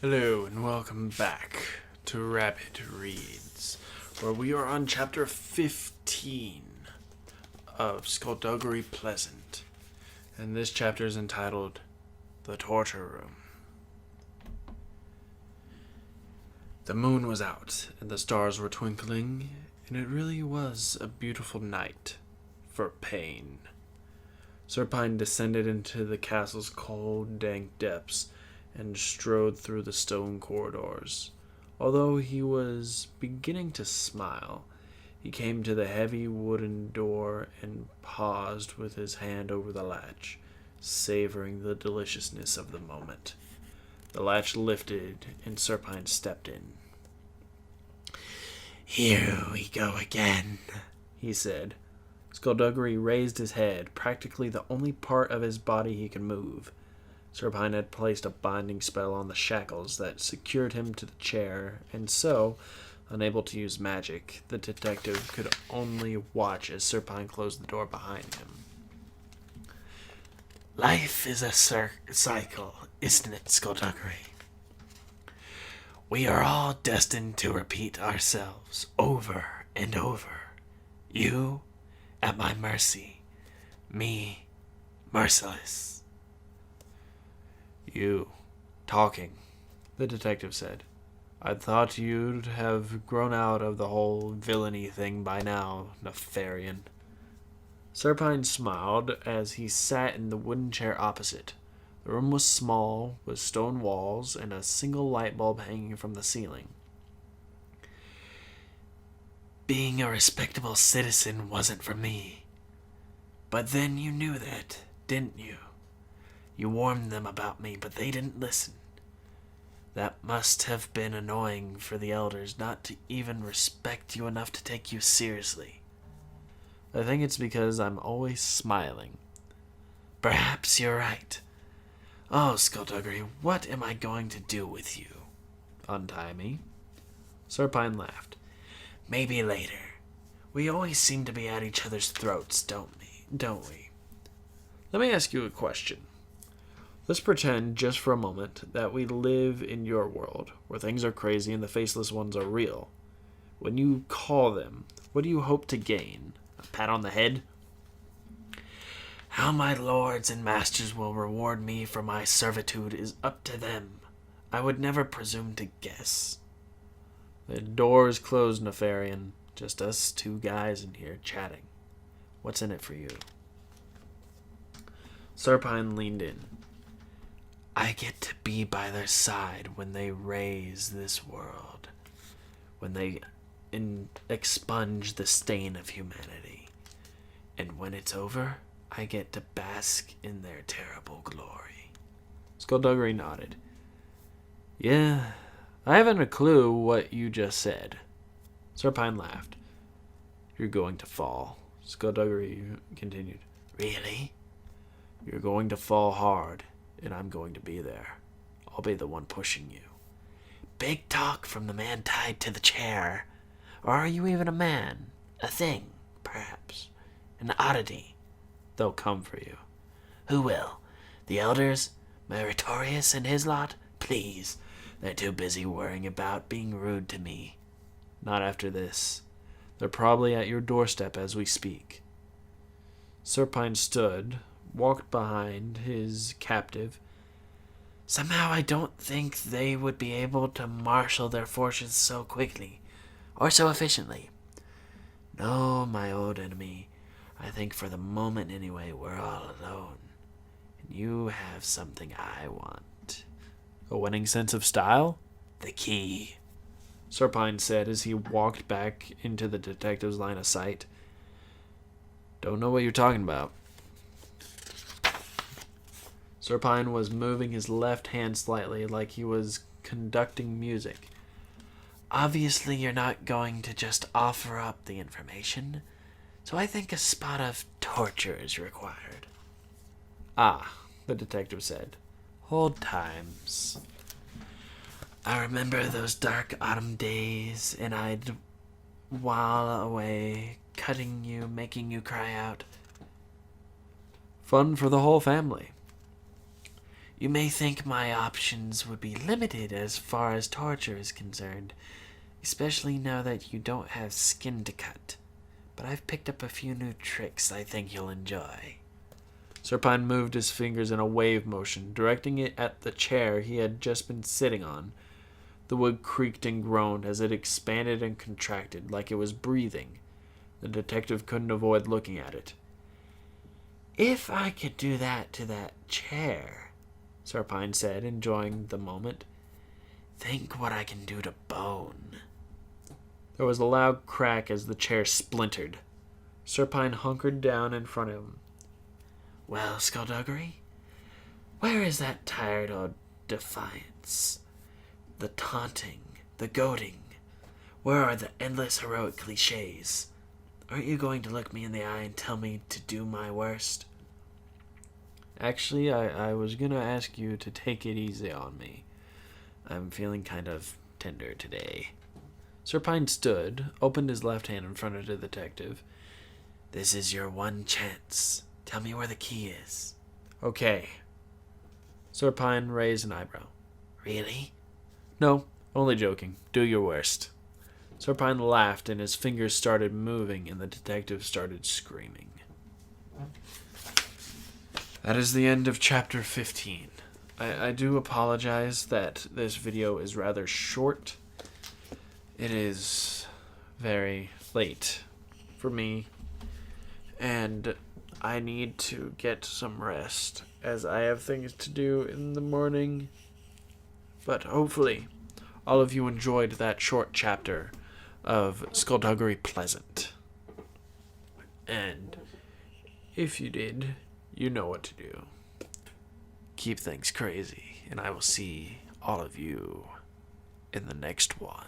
Hello and welcome back to Rapid Reads, where we are on chapter 15 of Skulduggery Pleasant, and this chapter is entitled The Torture Room. The moon was out and the stars were twinkling, and it really was a beautiful night for pain. Serpine descended into the castle's cold, dank depths and strode through the stone corridors. Although he was beginning to smile, he came to the heavy wooden door and paused with his hand over the latch, savoring the deliciousness of the moment. The latch lifted and Serpine stepped in. "Here we go again," he said. Skulduggery raised his head, practically the only part of his body he could move. Serpine had placed a binding spell on the shackles that secured him to the chair, and so, unable to use magic, the detective could only watch as Serpine closed the door behind him. "Life is a cycle, isn't it, Skulduggery? We are all destined to repeat ourselves over and over. You at my mercy, me merciless." "You talking," the detective said. "I thought you'd have grown out of the whole villainy thing by now, Nefarian." Serpine smiled as he sat in the wooden chair opposite. The room was small, with stone walls and a single light bulb hanging from the ceiling. "Being a respectable citizen wasn't for me. But then you knew that, didn't you? You warned them about me, but they didn't listen. That must have been annoying for the elders not to even respect you enough to take you seriously." "I think it's because I'm always smiling." "Perhaps you're right. Oh, Skulduggery, what am I going to do with you?" "Untie me." Serpine laughed. "Maybe later. We always seem to be at each other's throats, don't we?" "Let me ask you a question. Let's pretend, just for a moment, that we live in your world, where things are crazy and the faceless ones are real. When you call them, what do you hope to gain? A pat on the head?" "How my lords and masters will reward me for my servitude is up to them. I would never presume to guess." "The door is closed, Nefarian. Just us two guys in here chatting. What's in it for you?" Serpine leaned in. "I get to be by their side when they raise this world, when they expunge the stain of humanity. And when it's over, I get to bask in their terrible glory." Skulduggery nodded. "Yeah, I haven't a clue what you just said." Serpine laughed. "You're going to fall," Skulduggery continued. "Really?" "You're going to fall hard, and I'm going to be there. I'll be the one pushing you." "Big talk from the man tied to the chair. Or are you even a man? A thing, perhaps? An oddity?" "They'll come for you." "Who will? The elders? Meritorious and his lot? Please, they're too busy worrying about being rude to me." "Not after this. They're probably at your doorstep as we speak." Serpine stood, walked behind his captive. "Somehow I don't think they would be able to marshal their forces so quickly, or so efficiently. No, my old enemy, I think for the moment anyway, we're all alone. And you have something I want." "A winning sense of style?" "The key," Serpine said as he walked back into the detective's line of sight. "Don't know what you're talking about." Serpine was moving his left hand slightly, like he was conducting music. "Obviously you're not going to just offer up the information, so I think a spot of torture is required." "Ah," the detective said. "Old times." "I remember those dark autumn days, and I'd while away, cutting you, making you cry out." "Fun for the whole family." You may think my options would be limited as far as torture is concerned, especially now that you don't have skin to cut. But I've picked up a few new tricks I think you'll enjoy. Serpine moved his fingers in a wave motion, directing it at the chair he had just been sitting on. The wood creaked and groaned as it expanded and contracted like it was breathing. The detective couldn't avoid looking at it. If I could do that to that chair, Serpine said, enjoying the moment, think what I can do to bone. There was a loud crack as the chair splintered. Serpine hunkered down in front of him. Well, Skulduggery, where is that tired old defiance? The taunting, the goading. Where are the endless heroic cliches? Aren't you going to look me in the eye and tell me to do my worst? Actually, I was going to ask you to take it easy on me. I'm feeling kind of tender today. Serpine stood, opened his left hand in front of the detective. This is your one chance. Tell me where the key is. Okay. Serpine raised an eyebrow. Really? No, only joking. Do your worst. Serpine laughed and his fingers started moving and the detective started screaming. That is the end of chapter 15. I do apologize that this video is rather short. It is very late for me, and I need to get some rest as I have things to do in the morning. But hopefully all of you enjoyed that short chapter of Skulduggery Pleasant. And if you did, you know what to do. Keep things crazy, and I will see all of you in the next one.